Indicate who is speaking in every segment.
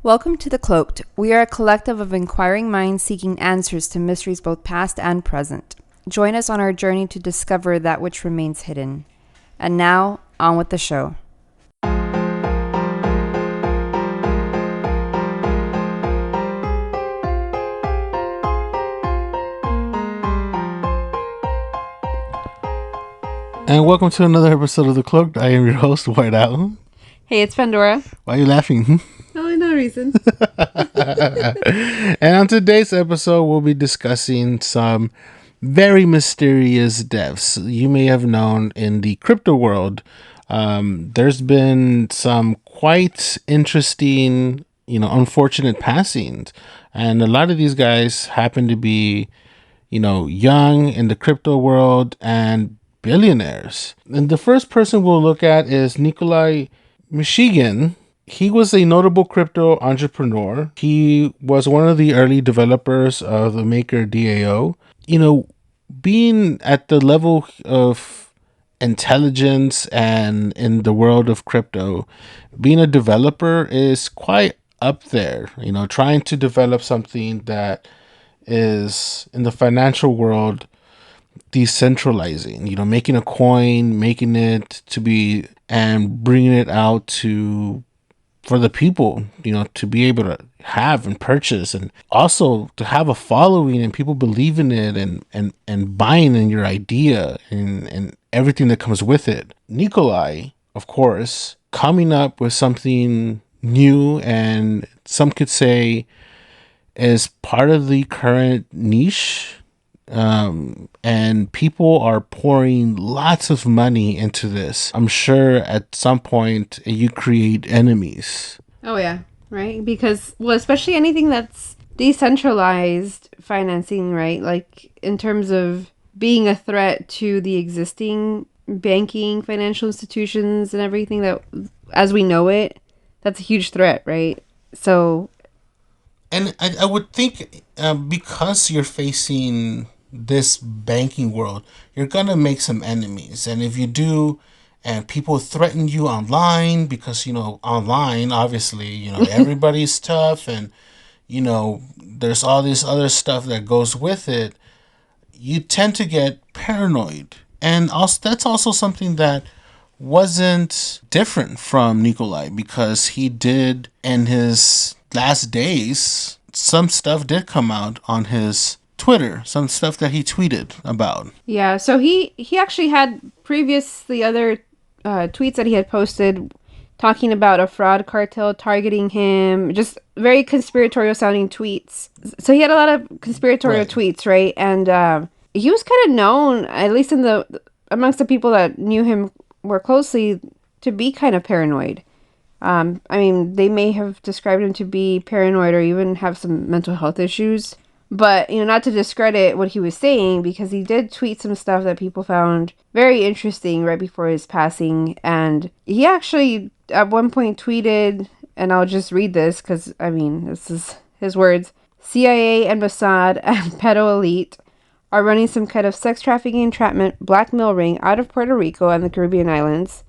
Speaker 1: Welcome to The Cloaked. We are a collective of inquiring minds seeking answers to mysteries both past and present. Join us on our journey to discover that which remains hidden. And now, on with the show.
Speaker 2: And welcome to another episode of The Cloaked. I am your host, White Owl.
Speaker 1: Hey, it's Pandora.
Speaker 2: Why are you laughing?
Speaker 1: Oh, no reason.
Speaker 2: And on today's episode, we'll be discussing some very mysterious deaths you may have known in the crypto world. There's been some quite interesting, unfortunate passings. And a lot of these guys happen to be, young in the crypto world and billionaires. And the first person we'll look at is Nikolai Myroshnichenko. He was a notable crypto entrepreneur. He was one of the early developers of the maker DAO. Being at the level of intelligence and in the world of crypto, being a developer is quite up there. Trying to develop something that is in the financial world decentralizing, making a coin, making it to be and bringing it out for the people, to be able to have and purchase, and also to have a following and people believe in it and buying in your idea and everything that comes with it. Nikolai, of course, coming up with something new, and some could say is part of the current niche. And people are pouring lots of money into this. I'm sure at some point you create enemies.
Speaker 1: Oh, yeah, right? Because, especially anything that's decentralized financing, right? Like, in terms of being a threat to the existing banking, financial institutions and everything that, as we know it, that's a huge threat, right? So...
Speaker 2: And I would think because you're facing this banking world, you're gonna make some enemies. And if you do, and people threaten you online, because online obviously everybody's tough, and there's all this other stuff that goes with it, you tend to get paranoid. And also that's also something that wasn't different from Nikolai, because he did, in his last days, some stuff did come out on his Twitter, some stuff that he tweeted about.
Speaker 1: Yeah, so he actually had previously other tweets that he had posted talking about a fraud cartel targeting him, just very conspiratorial sounding tweets. So he had a lot of conspiratorial tweets, right? And he was kind of known, at least amongst the people that knew him more closely, to be kind of paranoid. They may have described him to be paranoid or even have some mental health issues. But, not to discredit what he was saying, because he did tweet some stuff that people found very interesting right before his passing. And he actually, at one point, tweeted, and I'll just read this because, this is his words. CIA and Mossad and pedo elite are running some kind of sex trafficking, entrapment, blackmail ring out of Puerto Rico and the Caribbean islands.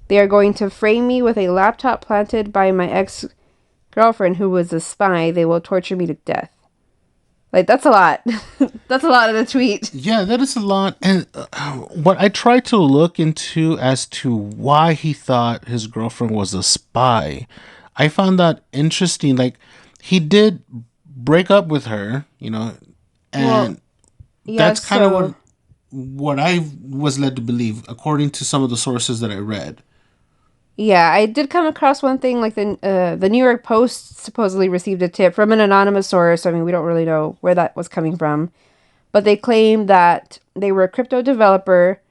Speaker 1: They are going to frame me with a laptop planted by my ex-girlfriend who was a spy. They will torture me to death. Like, that's a lot. That's a lot of the tweet.
Speaker 2: Yeah, that is a lot. And what I tried to look into as to why he thought his girlfriend was a spy, I found that interesting. Like, he did break up with her, and that's kind of what I was led to believe, according to some of the sources that I read.
Speaker 1: Yeah, I did come across one thing, like the New York Post supposedly received a tip from an anonymous source. We don't really know where that was coming from. But they claimed that they were a crypto developer,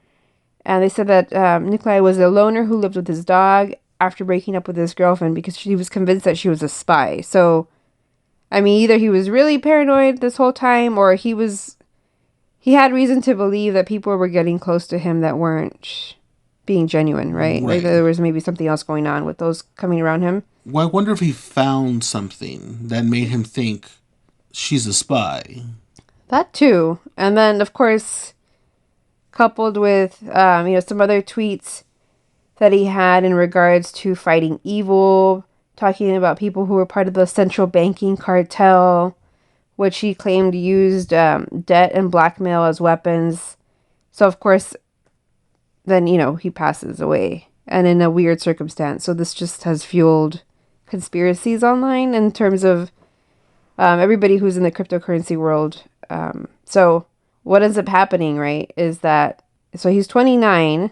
Speaker 1: and they said that Nikolai was a loner who lived with his dog after breaking up with his girlfriend because she was convinced that she was a spy. So, either he was really paranoid this whole time, or he had reason to believe that people were getting close to him that weren't being genuine, right? Like there was maybe something else going on with those coming around him.
Speaker 2: Well, I wonder if he found something that made him think she's a spy.
Speaker 1: That too. And then, of course, coupled with, some other tweets that he had in regards to fighting evil, talking about people who were part of the central banking cartel, which he claimed used debt and blackmail as weapons. So, of course, then, he passes away, and in a weird circumstance. So this just has fueled conspiracies online in terms of everybody who's in the cryptocurrency world. So what ends up happening, right, is that, so he's 29,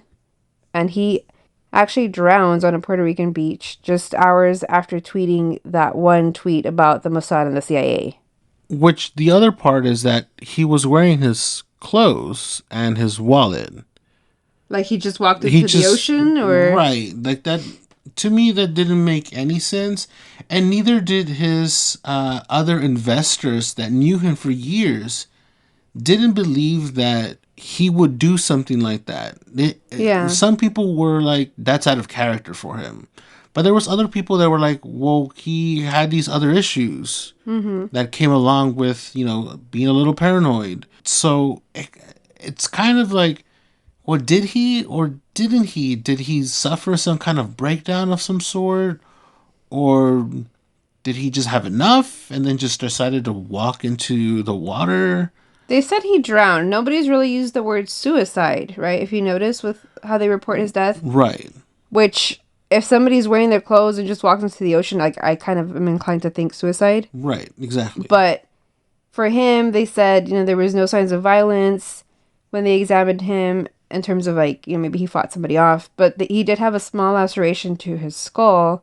Speaker 1: and he actually drowns on a Puerto Rican beach just hours after tweeting that one tweet about the Mossad and the CIA.
Speaker 2: Which the other part is that he was wearing his clothes and his wallet.
Speaker 1: Like he just walked into the ocean, or?
Speaker 2: Right. Like that, to me, that didn't make any sense. And neither did his other investors that knew him for years, didn't believe that he would do something like that. Some people were like, that's out of character for him. But there was other people that were like, well, he had these other issues that came along with, being a little paranoid. So it's kind of like, well, did he or didn't he? Did he suffer some kind of breakdown of some sort? Or did he just have enough and then just decided to walk into the water?
Speaker 1: They said he drowned. Nobody's really used the word suicide, right? If you notice with how they report his death.
Speaker 2: Right.
Speaker 1: Which, if somebody's wearing their clothes and just walks into the ocean, like, I kind of am inclined to think suicide.
Speaker 2: Right, exactly.
Speaker 1: But for him, they said, there was no signs of violence when they examined him in terms of, like, maybe he fought somebody off. But he did have a small laceration to his skull.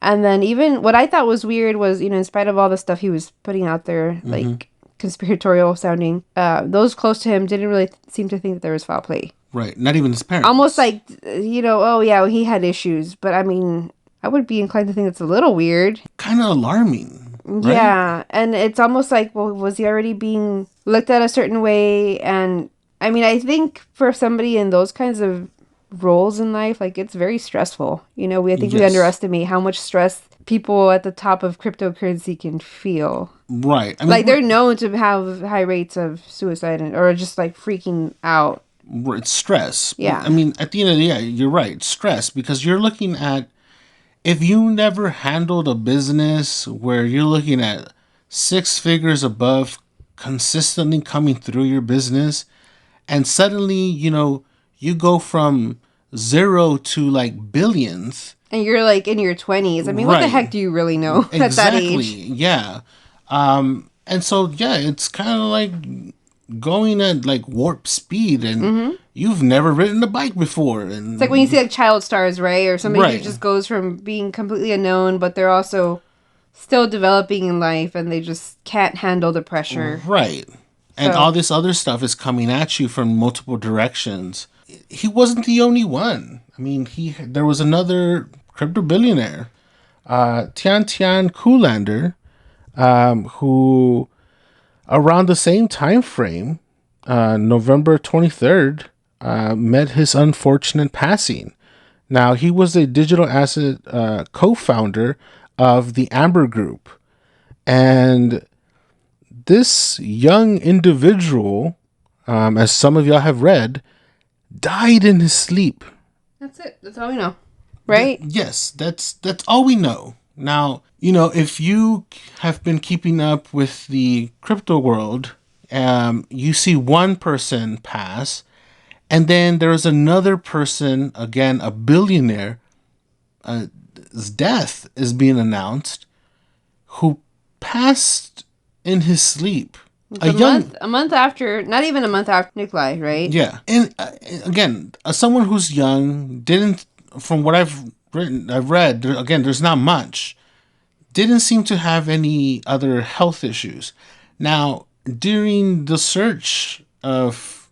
Speaker 1: And then even what I thought was weird was, in spite of all the stuff he was putting out there, like conspiratorial sounding, those close to him didn't really seem to think that there was foul play.
Speaker 2: Right. Not even his parents.
Speaker 1: Almost like, oh yeah, he had issues. But I mean, I would be inclined to think it's a little weird.
Speaker 2: Kind of alarming. Right?
Speaker 1: Yeah. And it's almost like, well, was he already being looked at a certain way? And I mean, I think for somebody in those kinds of roles in life, like, it's very stressful. I think we underestimate how much stress people at the top of cryptocurrency can feel.
Speaker 2: Right. I mean,
Speaker 1: like, they're known to have high rates of suicide or just like freaking out.
Speaker 2: It's stress.
Speaker 1: Yeah.
Speaker 2: I mean, at the end of the day, you're right. Stress, because you're looking at, if you never handled a business where you're looking at 6 figures above consistently coming through your business, and suddenly, you go from 0 to like billions.
Speaker 1: And you're like in your 20s. I mean, what the heck do you really know at that age?
Speaker 2: Yeah. And so, yeah, it's kind of like going at like warp speed, and you've never ridden a bike before. And
Speaker 1: it's like when you see like child stars, right? Or somebody who just goes from being completely unknown, but they're also still developing in life, and they just can't handle the pressure.
Speaker 2: Right. And all this other stuff is coming at you from multiple directions. He wasn't the only one. I mean, there was another crypto billionaire, Tian Kuhlander, who around the same time frame, November 23rd, met his unfortunate passing. Now, he was a digital asset co-founder of the Amber Group. And this young individual, as some of y'all have read, died in his sleep.
Speaker 1: That's it. That's all we know. Right?
Speaker 2: Yes, that's all we know. Now, if you have been keeping up with the crypto world, you see one person pass, and then there's another person, again, a billionaire, his death is being announced, who passed in his sleep.
Speaker 1: A month after, not even a month after Nikolai, right?
Speaker 2: Yeah. And again, someone who's young, didn't, from what I've read, again, there's not much, didn't seem to have any other health issues. Now, during the search of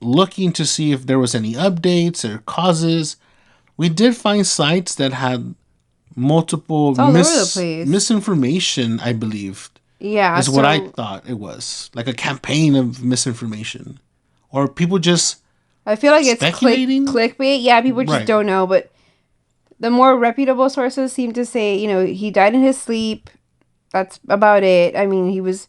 Speaker 2: looking to see if there was any updates or causes, we did find sites that had multiple misinformation, I believe.
Speaker 1: Yeah.
Speaker 2: Is what I thought it was. Like a campaign of misinformation. Or people just
Speaker 1: I feel like it's clickbait. Yeah, people just don't know. But the more reputable sources seem to say, he died in his sleep. That's about it. I mean, he was,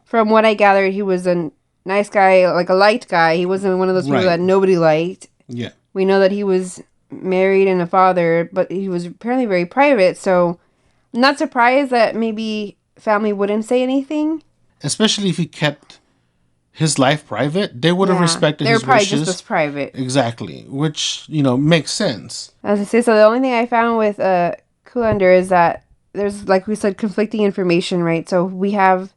Speaker 1: from what I gathered, he was a nice guy, like a light guy. He wasn't one of those people that nobody liked.
Speaker 2: Yeah.
Speaker 1: We know that he was married and a father, but he was apparently very private. So I'm not surprised that maybe family wouldn't say anything.
Speaker 2: Especially if he kept his life private, they would have respected
Speaker 1: They're
Speaker 2: his
Speaker 1: probably
Speaker 2: wishes.
Speaker 1: just as private.
Speaker 2: Exactly, which, makes sense.
Speaker 1: As I say, so the only thing I found with Kullander is that there's, like we said, conflicting information, right? So we have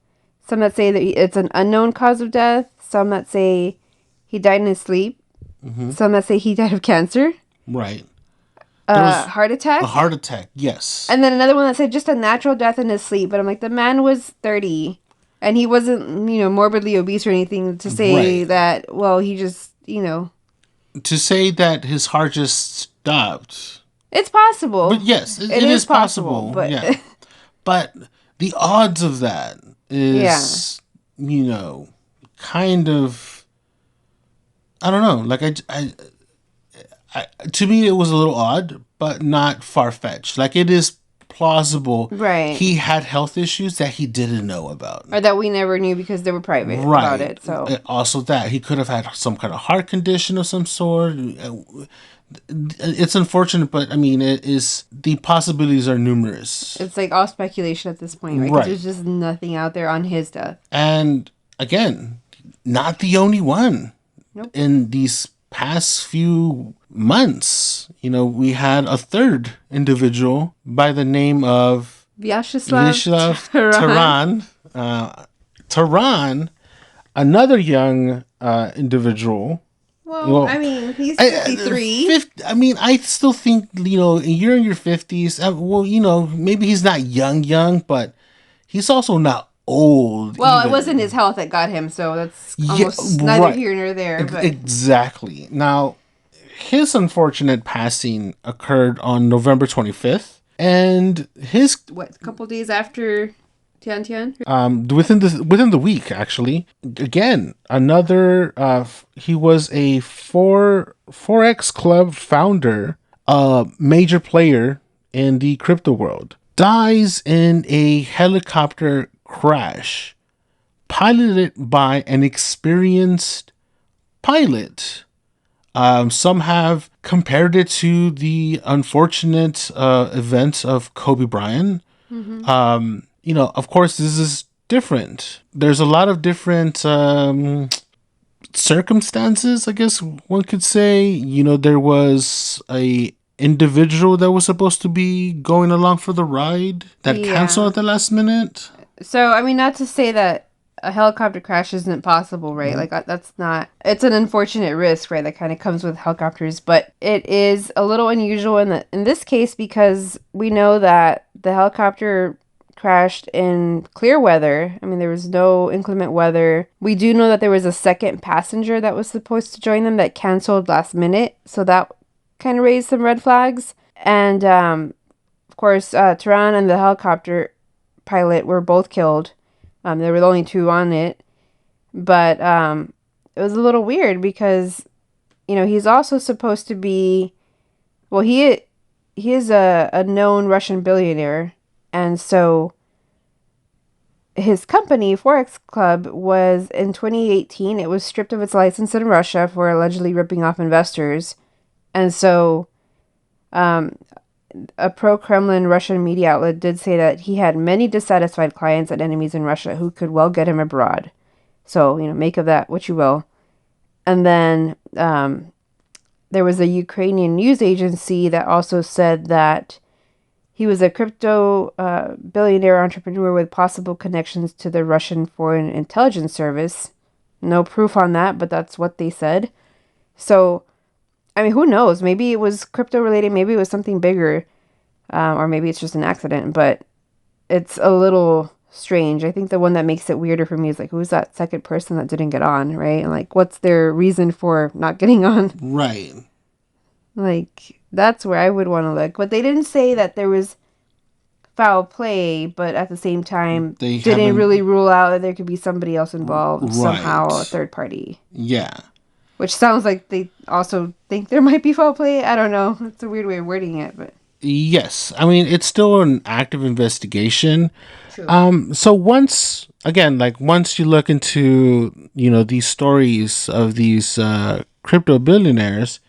Speaker 1: some that say that it's an unknown cause of death, some that say he died in his sleep, some that say he died of cancer.
Speaker 2: Right.
Speaker 1: Heart attack.
Speaker 2: A heart attack, yes.
Speaker 1: And then another one that said just a natural death in his sleep. But I'm like, the man was 30, and he wasn't, morbidly obese or anything to say that, well, he just,
Speaker 2: To say that his heart just stopped.
Speaker 1: It's possible.
Speaker 2: But yes, it is possible.
Speaker 1: But...
Speaker 2: Yeah. But the odds of that is, kind of, I don't know. Like, I, to me, it was a little odd, but not far-fetched. Like, it is plausible.
Speaker 1: Right.
Speaker 2: He had health issues that he didn't know about.
Speaker 1: Or that we never knew because they were private about it. So
Speaker 2: also that he could have had some kind of heart condition of some sort. It's unfortunate, but I mean, the possibilities are numerous.
Speaker 1: It's like all speculation at this point, right? 'Cause there's just nothing out there on his death.
Speaker 2: And again, not the only one.
Speaker 1: Nope.
Speaker 2: In these past few months, we had a third individual by the name of
Speaker 1: Vyacheslav
Speaker 2: Taran. Taran, another young individual.
Speaker 1: Well, I mean, he's 53.
Speaker 2: I still think, you're in your 50s. Maybe he's not young, but he's also not old.
Speaker 1: Well,
Speaker 2: either.
Speaker 1: It wasn't his health that got him, so that's almost neither here nor there. But.
Speaker 2: Exactly. Now, his unfortunate passing occurred on November 25th, and his...
Speaker 1: What, a couple days after Tian?
Speaker 2: Within the week, actually. Again, another... he was a Forex Club founder, a major player in the crypto world. Dies in a helicopter crash, piloted by an experienced pilot. Some have compared it to the unfortunate events of Kobe Bryant. Mm-hmm. Of course, this is different. There's a lot of different circumstances, I guess one could say. There was a individual that was supposed to be going along for the ride that canceled at the last minute.
Speaker 1: So, I mean, not to say that a helicopter crash isn't possible, right? Mm-hmm. Like, that's not... It's an unfortunate risk, right, that kind of comes with helicopters. But it is a little unusual in this case because we know that the helicopter crashed in clear weather. I mean, there was no inclement weather. We do know that there was a second passenger that was supposed to join them that canceled last minute. So that kind of raised some red flags. And, of course, Taran and the helicopter pilot were both killed. There were only two on it. But it was a little weird because, he's also supposed to be... Well, he is a known Russian billionaire. And so his company, Forex Club, was in 2018. It was stripped of its license in Russia for allegedly ripping off investors. And so a pro-Kremlin Russian media outlet did say that he had many dissatisfied clients and enemies in Russia who could well get him abroad. So, make of that what you will. And then there was a Ukrainian news agency that also said that he was a crypto billionaire entrepreneur with possible connections to the Russian Foreign Intelligence Service. No proof on that, but that's what they said. So, I mean, who knows? Maybe it was crypto related. Maybe it was something bigger. Or maybe it's just an accident. But it's a little strange. I think the one that makes it weirder for me is like, who's that second person that didn't get on, right? And like, what's their reason for not getting on?
Speaker 2: Right.
Speaker 1: Like, that's where I would want to look. But they didn't say that there was foul play, but at the same time, they didn't really rule out that there could be somebody else involved somehow, a third party.
Speaker 2: Yeah.
Speaker 1: Which sounds like they also think there might be foul play. I don't know. It's a weird way of wording it, but...
Speaker 2: Yes. I mean, it's still an active investigation.
Speaker 1: True.
Speaker 2: So once you look into, these stories of these crypto billionaires,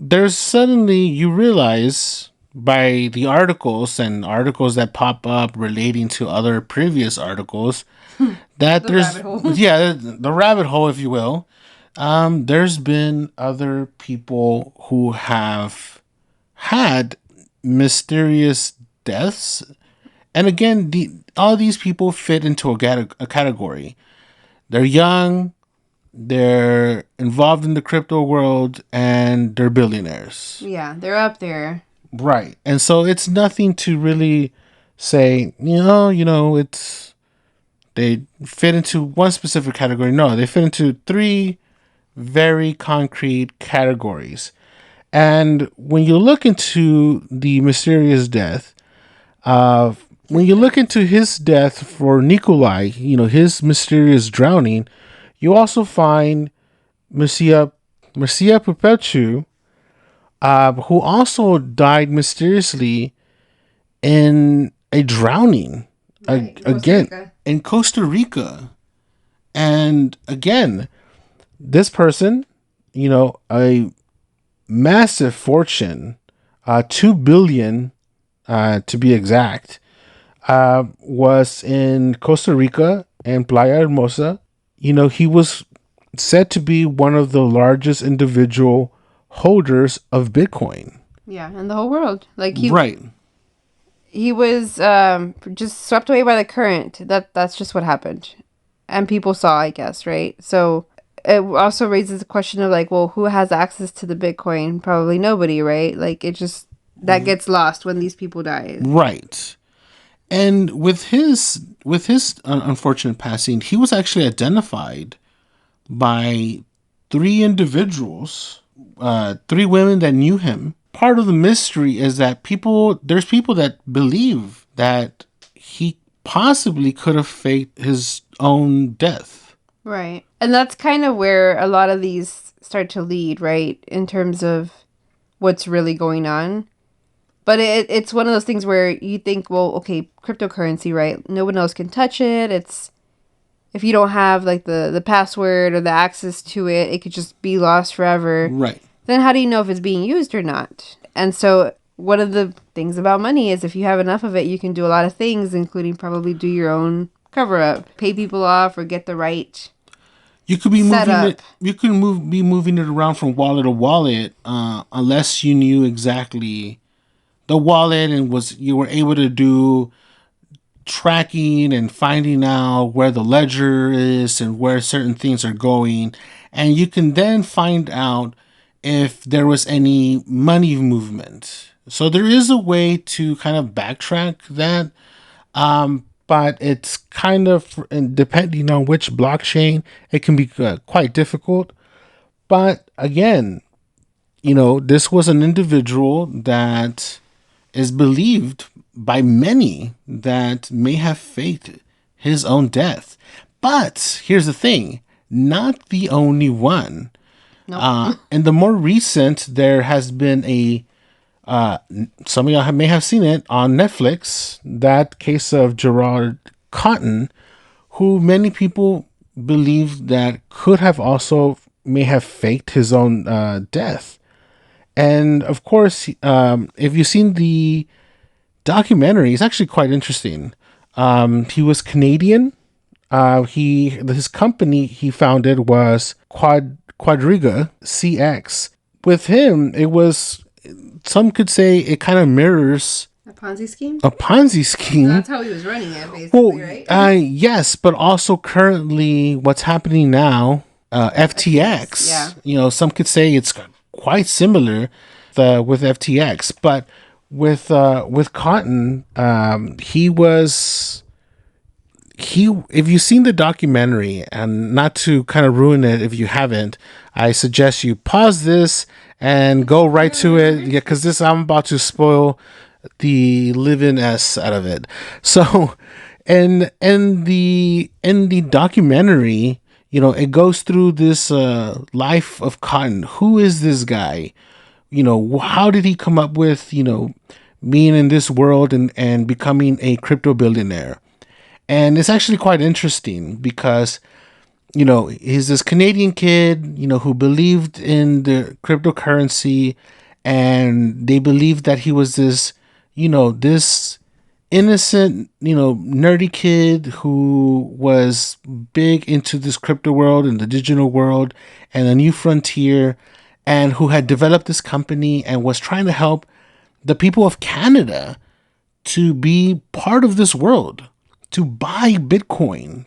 Speaker 2: there's suddenly you realize by the articles and articles that pop up relating to other previous articles that
Speaker 1: The
Speaker 2: there's
Speaker 1: rabbit hole.
Speaker 2: yeah, the rabbit hole, if you will. There's been other people who have had mysterious deaths, and again, all these people fit into a category. They're young, they're involved in the crypto world, and they're billionaires.
Speaker 1: Yeah, they're up there.
Speaker 2: Right. And so it's nothing to really say, it's they fit into one specific category. No, they fit into three very concrete categories. And when you look into the mysterious death, when you look into his death for Nikolai, his mysterious drowning, you also find Marcia Perpetu, who also died mysteriously in a drowning.
Speaker 1: Right,
Speaker 2: Again, in Costa Rica. And again, this person, a massive fortune, 2 billion to be exact, was in Costa Rica and Playa Hermosa. He was said to be one of the largest individual holders of Bitcoin.
Speaker 1: Yeah, in the whole world. Like
Speaker 2: Right.
Speaker 1: he was just swept away by the current. That's just what happened, and people saw, I guess, right? So it also raises the question of like, well, who has access to the Bitcoin? Probably nobody, right? Like it just that gets lost when these people die.
Speaker 2: Right. And with his unfortunate passing, he was actually identified by three individuals, three women that knew him. Part of the mystery is that there's people that believe that he possibly could have faked his own death.
Speaker 1: Right. And that's kind of where a lot of these start to lead, right? In terms of what's really going on. But it's one of those things where you think, well, okay, cryptocurrency, right? No one else can touch it. It's if you don't have like the password or the access to it, it could just be lost forever.
Speaker 2: Right.
Speaker 1: Then how do you know if it's being used or not? And so one of the things about money is if you have enough of it, you can do a lot of things, including probably do your own cover up, pay people off, or get the right.
Speaker 2: You could be moving
Speaker 1: setup.
Speaker 2: it. You could be moving it around from wallet to wallet, unless you knew exactly the wallet and you were able to do tracking and finding out where the ledger is and where certain things are going, and you can then find out if there was any money movement. So there is a way to kind of backtrack that, but it's kind of, and depending on which blockchain, it can be quite difficult. But again, this was an individual that is believed by many that may have faked his own death. But here's the thing, not the only one.
Speaker 1: Nope.
Speaker 2: In the more recent, there has been some of y'all may have seen it on Netflix, that case of Gerard Cotton, who many people believe that could have also may have faked his own death. And of course, if you've seen the documentary, it's actually quite interesting. He was Canadian. His company he founded was Quadriga CX. With him, it was, some could say it kind of mirrors
Speaker 1: A Ponzi scheme?
Speaker 2: a Ponzi scheme.
Speaker 1: That's how he was running it, basically, right?
Speaker 2: Yes, but also currently what's happening now, FTX.
Speaker 1: Yeah.
Speaker 2: Some could say it's quite similar with FTX, but with Cotton, if you've seen the documentary, and not to kind of ruin it if you haven't, I suggest you pause this and go right to it. Yeah, because I'm about to spoil the living s out of it. So, and the documentary, it goes through this life of Cotton. Who is this guy? How did he come up with being in this world and becoming a crypto billionaire? And it's actually quite interesting because he's this Canadian kid, who believed in the cryptocurrency, and they believed that he was this innocent, nerdy kid who was big into this crypto world and the digital world and a new frontier, and who had developed this company and was trying to help the people of Canada to be part of this world, to buy Bitcoin,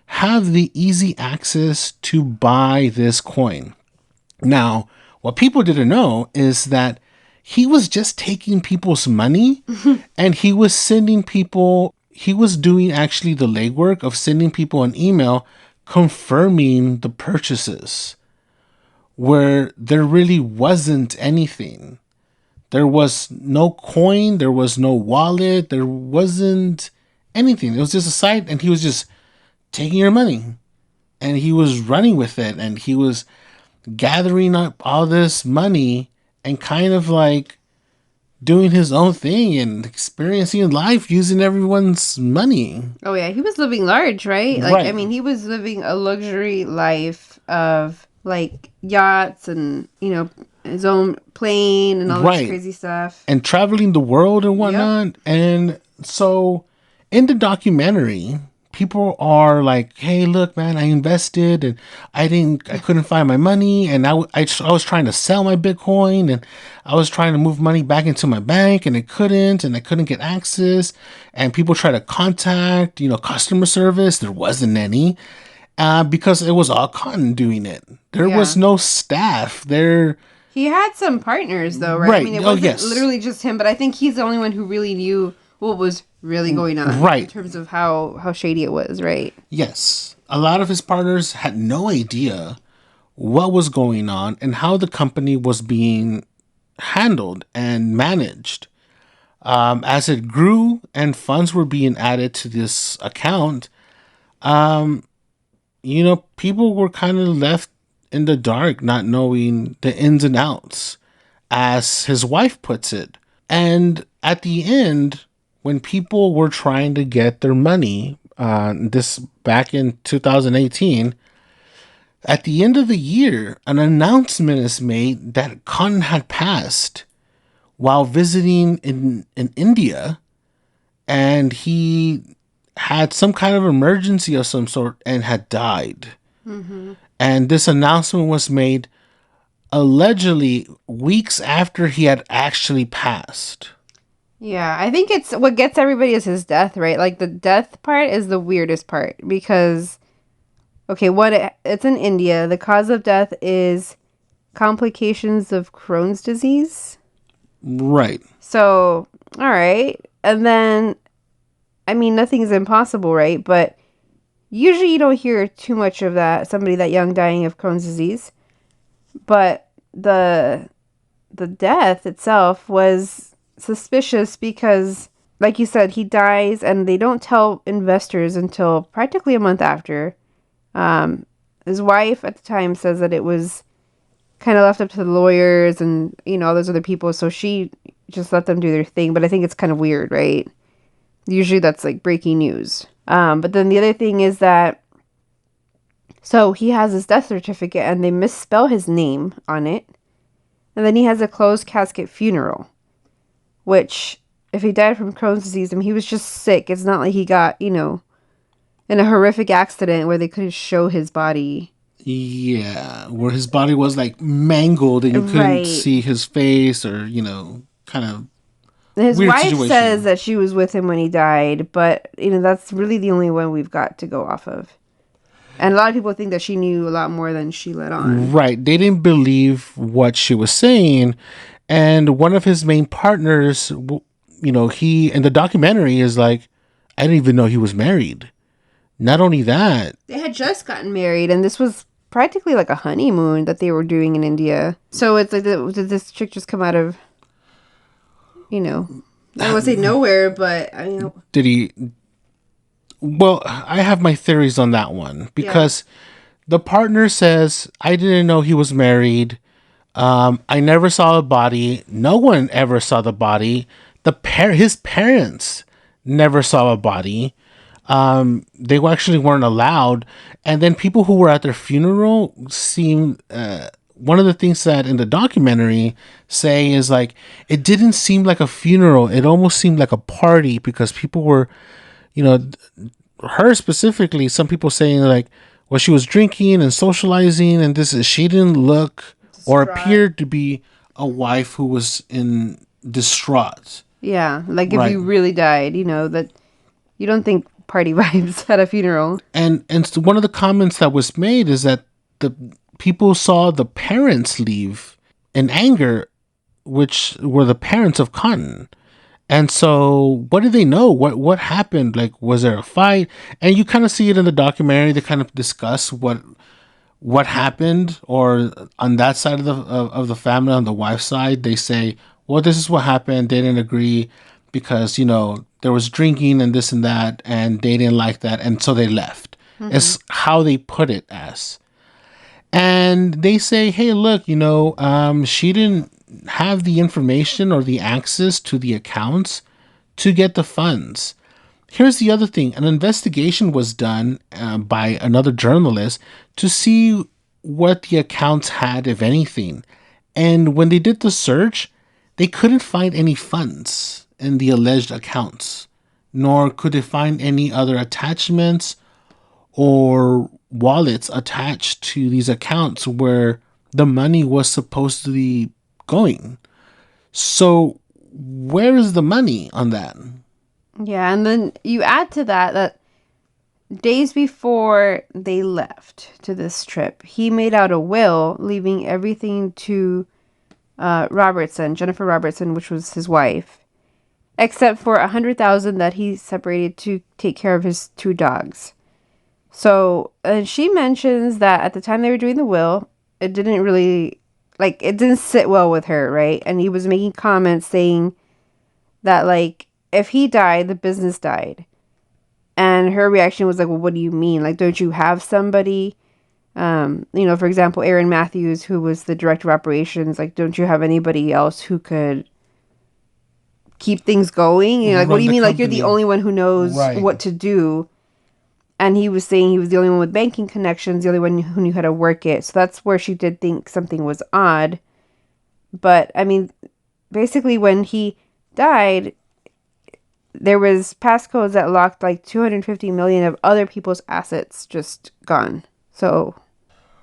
Speaker 2: have the easy access to buy this coin. Now, what people didn't know is that he was just taking people's money and he was doing actually the legwork of sending people an email confirming the purchases where there really wasn't anything. There was no coin, there was no wallet, there wasn't anything. It was just a site, and he was just taking your money and he was running with it, and he was gathering up all this money and kind of like doing his own thing and experiencing life using everyone's money.
Speaker 1: Oh yeah, he was living large, right?
Speaker 2: Right.
Speaker 1: I mean, he was living a luxury life of like yachts and his own plane and all this crazy stuff,
Speaker 2: and traveling the world and whatnot. Yep. And so in the documentary, people are like, hey, look, man, I invested and I couldn't find my money. And I was trying to sell my Bitcoin, and I was trying to move money back into my bank, and I couldn't get access. And people try to contact, customer service. There wasn't any, because it was all Cotton doing it. There was no staff there.
Speaker 1: He had some partners though, right? I mean, it wasn't literally just him, but I think he's the only one who really knew what was really going on,
Speaker 2: right,
Speaker 1: in terms of how shady it was, right?
Speaker 2: Yes. A lot of his partners had no idea what was going on and how the company was being handled and managed. As it grew and funds were being added to this account, people were kind of left in the dark, not knowing the ins and outs, as his wife puts it. And at the end, when people were trying to get their money, this back in 2018, at the end of the year, an announcement is made that Khan had passed while visiting in India, and he had some kind of emergency of some sort and had died. Mm-hmm. And this announcement was made allegedly weeks after he had actually passed.
Speaker 1: Yeah, I think it's what gets everybody is his death, right? Like the death part is the weirdest part because, okay, it's in India. The cause of death is complications of Crohn's disease.
Speaker 2: Right.
Speaker 1: So, all right. And then, I mean, nothing's impossible, right? But usually you don't hear too much of that, somebody that young dying of Crohn's disease. But the death itself was suspicious because, like you said, he dies and they don't tell investors until practically a month after. His wife at the time says that it was kind of left up to the lawyers and, all those other people. So she just let them do their thing. But I think it's kind of weird, right? Usually that's like breaking news. But then the other thing is that, so he has his death certificate and they misspell his name on it. And then he has a closed casket funeral, which if he died from Crohn's disease, I mean, he was just sick. It's not like he got, in a horrific accident where they couldn't show his body.
Speaker 2: Yeah, where his body was like mangled and you couldn't see his face or, kind of.
Speaker 1: His wife says that she was with him when he died, but, that's really the only one we've got to go off of. And a lot of people think that she knew a lot more than she let on.
Speaker 2: Right. They didn't believe what she was saying. And one of his main partners, he, in the documentary is like, I didn't even know he was married. Not only that.
Speaker 1: They had just gotten married, and this was practically like a honeymoon that they were doing in India. So it's like, did this chick just come out of, I don't want to say nowhere, but
Speaker 2: Did he? Well, I have my theories on that one because the partner says, I didn't know he was married. I never saw a body. No one ever saw the body. His parents never saw a body. They actually weren't allowed. And then people who were at their funeral seemed, one of the things that in the documentary say is like, it didn't seem like a funeral. It almost seemed like a party because people were, you know, her specifically, some people saying like, well, she was drinking and socializing, and she didn't look or appeared to be a wife who was in distraught.
Speaker 1: Yeah, like if
Speaker 2: Right.
Speaker 1: you really died, that you don't think party vibes at a funeral.
Speaker 2: And so one of the comments that was made is that the people saw the parents leave in anger, which were the parents of Cotton. And so, what did they know? What happened? Like, was there a fight? And you kind of see it in the documentary. They kind of discuss what happened, or on that side of the family, on the wife's side, they say, well, this is what happened. They didn't agree because there was drinking and this and that, and they didn't like that, and so they left. Mm-hmm. It's how they put it as. And they say, hey, look, she didn't have the information or the access to the accounts to get the funds. Here's the other thing. An investigation was done by another journalist to see what the accounts had, if anything. And when they did the search, they couldn't find any funds in the alleged accounts, nor could they find any other attachments or wallets attached to these accounts where the money was supposed to be going. So where is the money on that?
Speaker 1: Yeah, and then you add to that days before they left to this trip, he made out a will leaving everything to Jennifer Robertson, which was his wife, except for $100,000 that he separated to take care of his 2 dogs. So, and she mentions that at the time they were doing the will, it didn't sit well with her, right? And he was making comments saying that, like, if he died, the business died. And her reaction was like, well, what do you mean? Like, don't you have somebody? For example, Aaron Matthews, who was the director of operations, like, don't you have anybody else who could keep things going? Like, what do you mean? Like, you're the only one who knows what to do. And he was saying he was the only one with banking connections, the only one who knew how to work it. So that's where she did think something was odd. But, I mean, basically when he died, there was passcodes that locked like 250 million of other people's assets just gone. So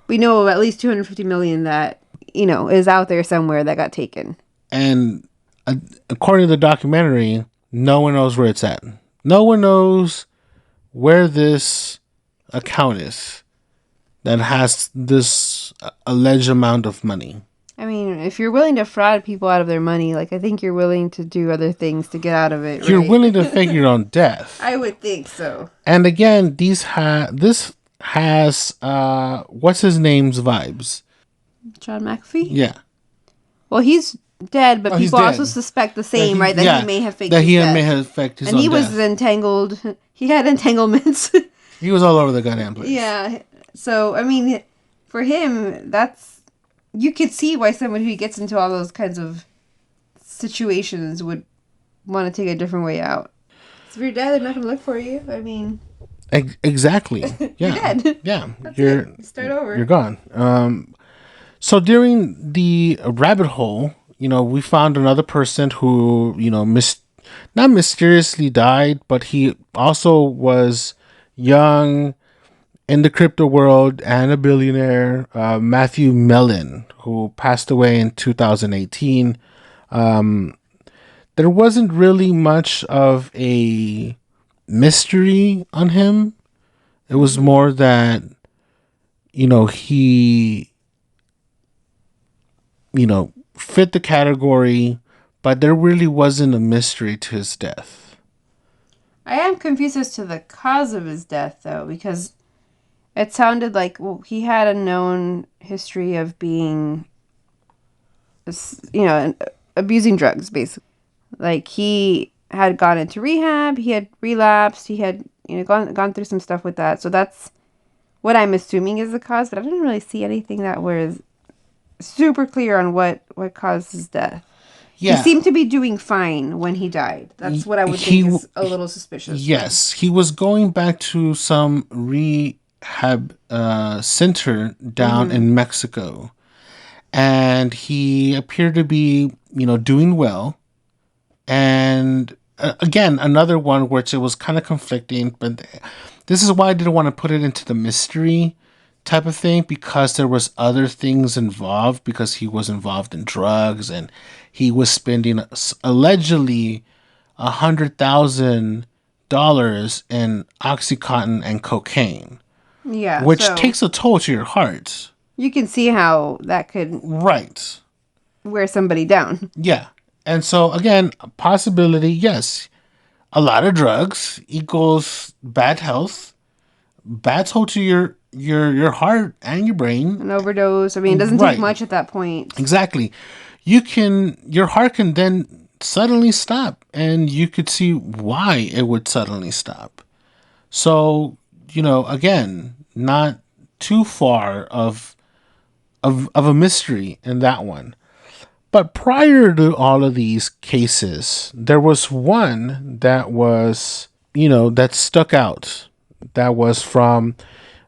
Speaker 1: we know of at least 250 million that, is out there somewhere that got taken.
Speaker 2: And according to the documentary, no one knows where it's at. No one knows where this account is that has this alleged amount of money.
Speaker 1: I mean, if you're willing to fraud people out of their money, like, I think you're willing to do other things to get out of it,
Speaker 2: You're willing to fake your own death.
Speaker 1: I would think so.
Speaker 2: And again, this has what's his name's vibes?
Speaker 1: John McAfee?
Speaker 2: Yeah.
Speaker 1: Well, he's dead, but people also suspect the same, right? That he may have faked his death.
Speaker 2: May have faked his own
Speaker 1: death. And he
Speaker 2: was
Speaker 1: entangled. He had entanglements.
Speaker 2: He was all over the goddamn place.
Speaker 1: Yeah. So, I mean, for him, you could see why someone who gets into all those kinds of situations would want to take a different way out. So if you're dead, they're not going to look for you. I mean...
Speaker 2: Exactly. Yeah.
Speaker 1: You're dead.
Speaker 2: Yeah.
Speaker 1: You start over.
Speaker 2: You're gone. So during the rabbit hole, we found another person who, not mysteriously died, but he also was young in the crypto world and a billionaire, Matthew Mellon, who passed away in 2018. There wasn't really much of a mystery on him. It was more that, he, fit the category, but there really wasn't a mystery to his death.
Speaker 1: I am confused as to the cause of his death, though, because it sounded like he had a known history of being, abusing drugs, basically. Like, he had gone into rehab, he had relapsed, he had, gone through some stuff with that. So that's what I'm assuming is the cause, but I didn't really see anything that was super clear on what caused his death. He seemed to be doing fine when he died. That's what I would think is a little suspicious.
Speaker 2: Yes, he was going back to some rehab center down in Mexico. And he appeared to be, doing well. And again, another one which it was kind of conflicting, but this is why I didn't want to put it into the mystery type of thing, because there was other things involved, because he was involved in drugs and he was spending allegedly $100,000 in Oxycontin and cocaine.
Speaker 1: Yeah.
Speaker 2: Which takes a toll to your heart.
Speaker 1: You can see how that could wear somebody down.
Speaker 2: Yeah. And so, again, a possibility, yes. A lot of drugs equals bad health, bad toll to your heart and your brain.
Speaker 1: An overdose. I mean, it doesn't take much at that point.
Speaker 2: Exactly. Your heart can then suddenly stop, and you could see why it would suddenly stop. So, again, not too far of a mystery in that one. But prior to all of these cases, there was one that was, that stuck out. That was from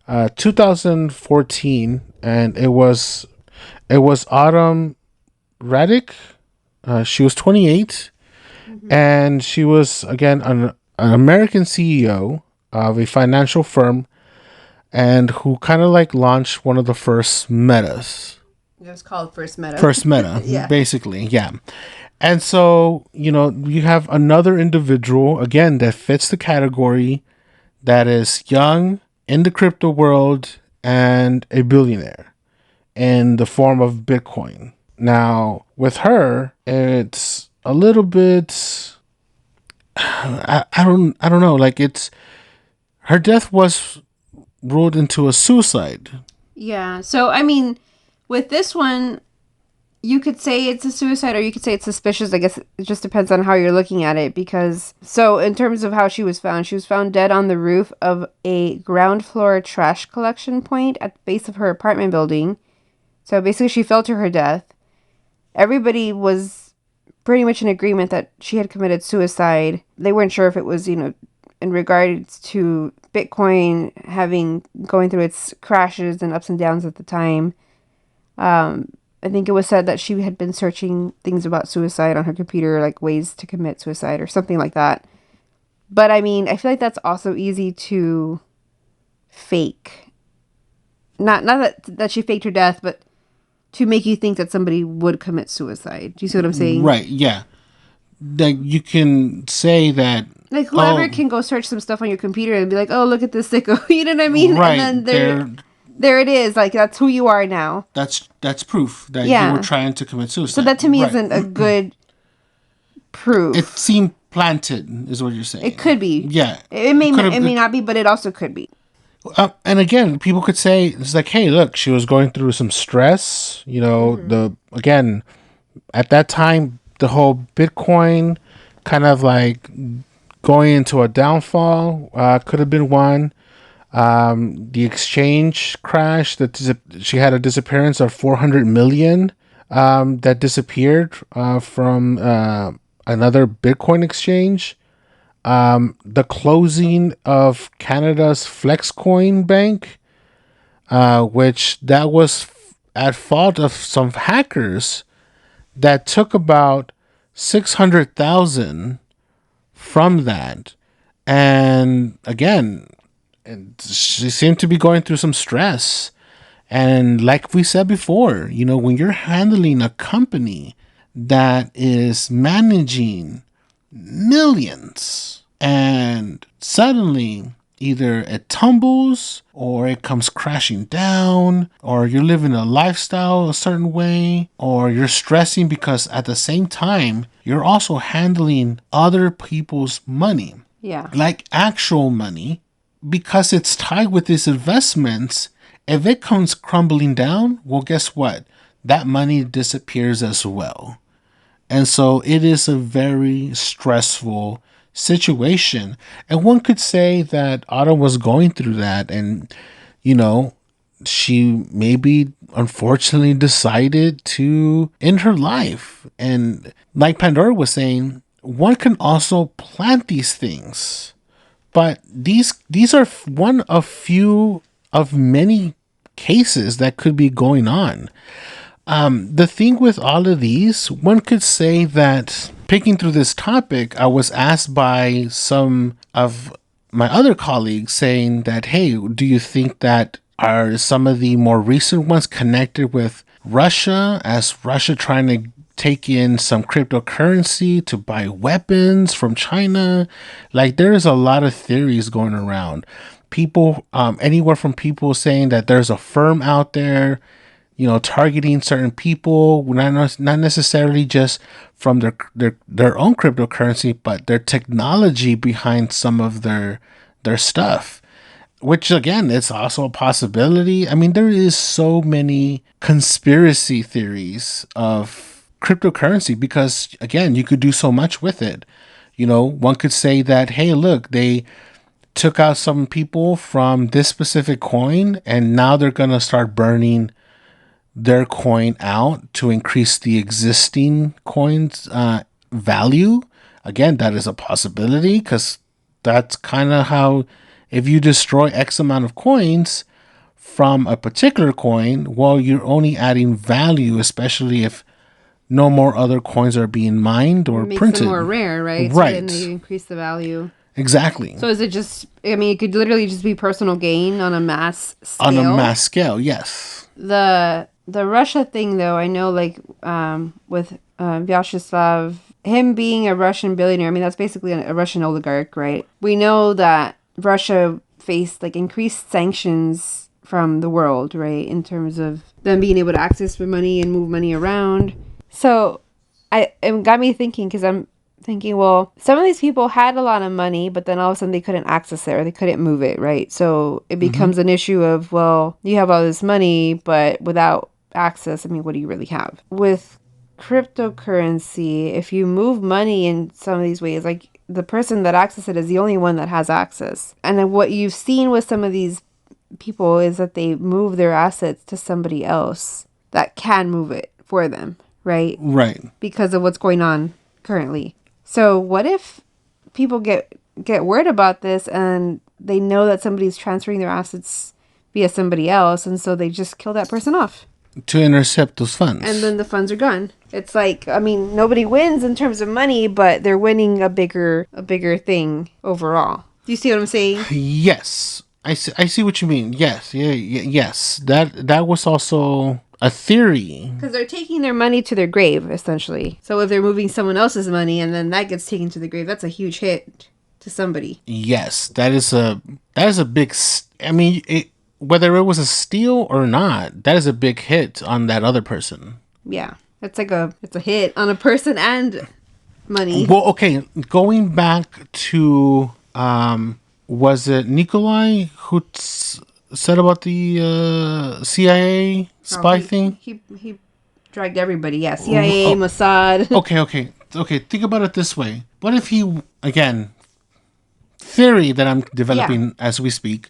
Speaker 2: 2014, and it was Autumn Radic. She was 28, and she was, again, an American CEO of a financial firm, and who kind of launched one of the first metas.
Speaker 1: It was called First Meta.
Speaker 2: First Meta,
Speaker 1: yeah.
Speaker 2: Basically, yeah. And so, you have another individual, again, that fits the category, that is young, in the crypto world, and a billionaire in the form of Bitcoin. Now, with her, it's a little bit, I don't know, her death was ruled into a suicide.
Speaker 1: Yeah. So, I mean, with this one, you could say it's a suicide or you could say it's suspicious. I guess it just depends on how you're looking at it. Because, so in terms of how she was found dead on the roof of a ground floor trash collection point at the base of her apartment building. So basically she fell to her death. Everybody was pretty much in agreement that she had committed suicide. They weren't sure if it was, in regards to Bitcoin going through its crashes and ups and downs at the time. I think it was said that she had been searching things about suicide on her computer, like ways to commit suicide or something like that. But I mean, I feel like that's also easy to fake. Not that she faked her death, but to make you think that somebody would commit suicide. Do you see what I'm saying?
Speaker 2: Right, yeah. Like, you can say that...
Speaker 1: Like, whoever can go search some stuff on your computer and be like, oh, look at this sicko. You know what I mean?
Speaker 2: Right.
Speaker 1: And then there it is. Like, that's who you are now.
Speaker 2: That's proof that you were trying to commit suicide.
Speaker 1: So that to me isn't a good proof.
Speaker 2: It seemed planted, is what you're saying.
Speaker 1: It could be.
Speaker 2: Yeah.
Speaker 1: It may not be, but it also could be.
Speaker 2: And again, people could say, it's like, hey, look, she was going through some stress. Again, at that time, the whole Bitcoin kind of going into a downfall could have been one. The exchange crash, she had a disappearance of 400 million that disappeared from another Bitcoin exchange. The closing of Canada's Flexcoin Bank, which that was at fault of some hackers that took about 600,000 from that. And again, she seemed to be going through some stress. And like we said before, when you're handling a company that is managing millions and suddenly either it tumbles or it comes crashing down, or you're living a lifestyle a certain way, or you're stressing because at the same time you're also handling other people's money.
Speaker 1: Yeah.
Speaker 2: Like actual money, because it's tied with these investments. If it comes crumbling down, well, guess what? That money disappears as well. And so it is a very stressful situation. And one could say that Autumn was going through that. And, she maybe unfortunately decided to end her life. And like Pandora was saying, one can also plant these things, but these are one of few of many cases that could be going on. The thing with all of these, one could say that picking through this topic, I was asked by some of my other colleagues saying that, hey, do you think that are some of the more recent ones connected with Russia, as Russia trying to take in some cryptocurrency to buy weapons from China? Like, there's a lot of theories going around. People, anywhere from people saying that there's a firm out there, targeting certain people, not necessarily just from their own cryptocurrency, but their technology behind some of their stuff, which again, it's also a possibility. I mean, there is so many conspiracy theories of cryptocurrency because, again, you could do so much with it. One could say that, hey, look, they took out some people from this specific coin and now they're going to start burning their coin out to increase the existing coin's value. Again, that is a possibility because that's kind of how, if you destroy X amount of coins from a particular coin, well, you're only adding value, especially if no more other coins are being mined or
Speaker 1: makes
Speaker 2: printed.
Speaker 1: Them more rare, right?
Speaker 2: Right.
Speaker 1: So then they increase the value.
Speaker 2: Exactly.
Speaker 1: So is it just, I mean, it could literally just be personal gain on a mass scale?
Speaker 2: On a mass scale, yes.
Speaker 1: The Russia thing, though, I know, like, with Vyacheslav, him being a Russian billionaire, I mean, that's basically a Russian oligarch, right? We know that Russia faced, like, increased sanctions from the world, right? In terms of them being able to access for money and move money around. So, it got me thinking, because I'm thinking, well, some of these people had a lot of money, but then all of a sudden they couldn't access it or they couldn't move it, right? So it becomes an issue of, well, you have all this money, but without access, I mean, what do you really have? With cryptocurrency, if you move money in some of these ways, like the person that accesses it is the only one that has access. And then what you've seen with some of these people is that they move their assets to somebody else that can move it for them, right?
Speaker 2: Right.
Speaker 1: Because of what's going on currently. So what if people get word about this and they know that somebody's transferring their assets via somebody else, and so they just kill that person off
Speaker 2: to intercept those funds,
Speaker 1: and then the funds are gone? It's like, I mean, nobody wins in terms of money, but they're winning a bigger thing overall. Do you see what I'm saying?
Speaker 2: Yes, I see what you mean. Yes, yes. That was also a theory.
Speaker 1: Because they're taking their money to their grave, essentially. So if they're moving someone else's money and then that gets taken to the grave, that's a huge hit to somebody.
Speaker 2: Yes, that is a big. I mean, whether it was a steal or not, that is a big hit on that other person.
Speaker 1: Yeah, it's a hit on a person and money.
Speaker 2: Well, okay, going back to was it Nikolai who said about the CIA spy thing?
Speaker 1: He dragged everybody. Yeah, CIA, Mossad.
Speaker 2: Okay. Think about it this way. What if he, again, theory that I'm developing as we speak.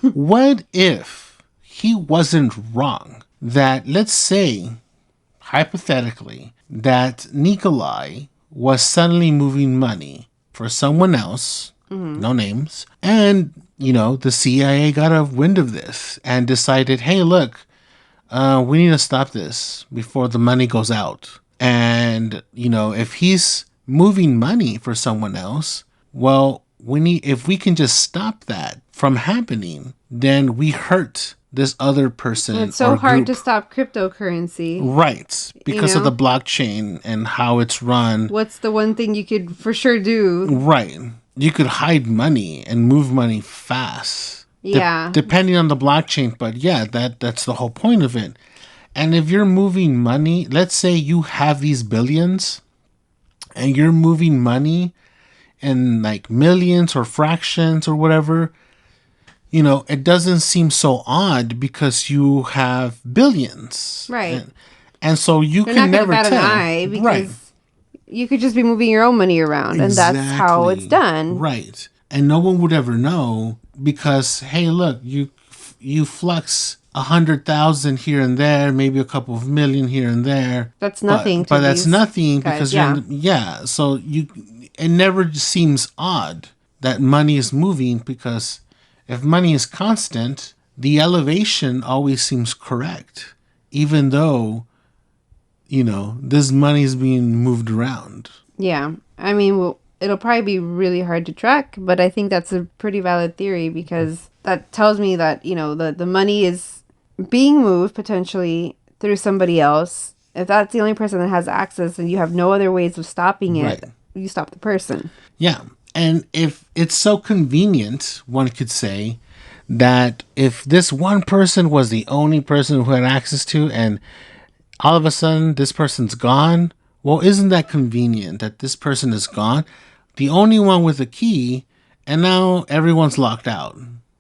Speaker 2: What if he wasn't wrong? That, let's say, hypothetically, that Nikolai was suddenly moving money for someone else, no names, and the CIA got a wind of this and decided, hey, look, we need to stop this before the money goes out. And, if he's moving money for someone else, well, if we can just stop that from happening, then we hurt this other person.
Speaker 1: It's so hard to stop cryptocurrency.
Speaker 2: Right. Because of the blockchain and how it's run.
Speaker 1: What's the one thing you could for sure do?
Speaker 2: Right. You could hide money and move money fast.
Speaker 1: Yeah.
Speaker 2: Depending on the blockchain. But yeah, that's the whole point of it. And if you're moving money, let's say you have these billions and you're moving money in like millions or fractions or whatever, it doesn't seem so odd because you have billions.
Speaker 1: Right.
Speaker 2: And so you can never tell.
Speaker 1: An eye because
Speaker 2: right.
Speaker 1: You could just be moving your own money around, and that's how it's done.
Speaker 2: Right. And no one would ever know because, hey, look, you flux 100,000 here and there, maybe a couple of million here and there.
Speaker 1: That's nothing to
Speaker 2: but that's
Speaker 1: these
Speaker 2: nothing
Speaker 1: guys,
Speaker 2: because so it never seems odd that money is moving, because if money is constant, the elevation always seems correct, even though this money is being moved around.
Speaker 1: Yeah. I mean, well, it'll probably be really hard to track, but I think that's a pretty valid theory, because that tells me that, the money is being moved potentially through somebody else. If that's the only person that has access and you have no other ways of stopping it,
Speaker 2: Right.
Speaker 1: you stop the person.
Speaker 2: Yeah. And if it's so convenient, one could say, that if this one person was the only person who had access to, and all of a sudden this person's gone, well, isn't that convenient that this person is gone, the only one with a key, and now everyone's locked out?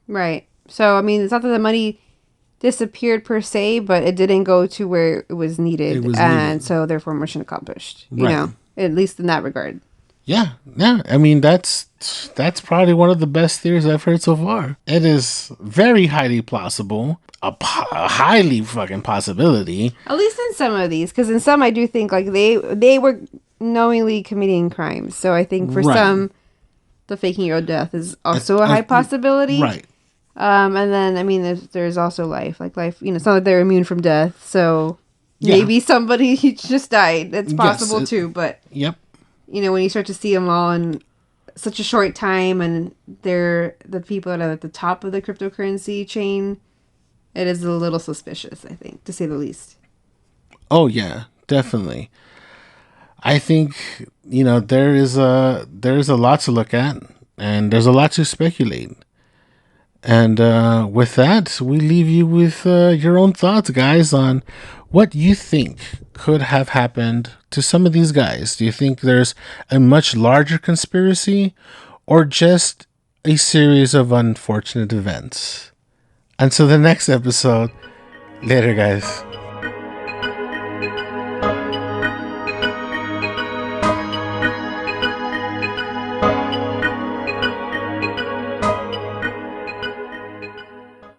Speaker 1: Right. So, I mean, it's not that the money disappeared per se, but it didn't go to where it was needed. And so, therefore, mission accomplished.
Speaker 2: Right.
Speaker 1: At least in that regard.
Speaker 2: Yeah. I mean, that's probably one of the best theories I've heard so far. It is very highly plausible, a highly fucking possibility.
Speaker 1: At least in some of these, because in some I do think like they were knowingly committing crimes. So I think for some, the faking your own death is also a high possibility.
Speaker 2: Right.
Speaker 1: And then I mean, there's also life. Like life, it's not like they're immune from death. So maybe somebody just died. It's possible too. But
Speaker 2: yep.
Speaker 1: When you start to see them all in such a short time, and they're the people that are at the top of the cryptocurrency chain, it is a little suspicious, I think, to say the least.
Speaker 2: Oh yeah, definitely. I think there is a lot to look at, and there's a lot to speculate. And with that, we leave you with your own thoughts, guys, on what you think could have happened to some of these guys. Do you think there's a much larger conspiracy, or just a series of unfortunate events? Until the next episode, later, guys.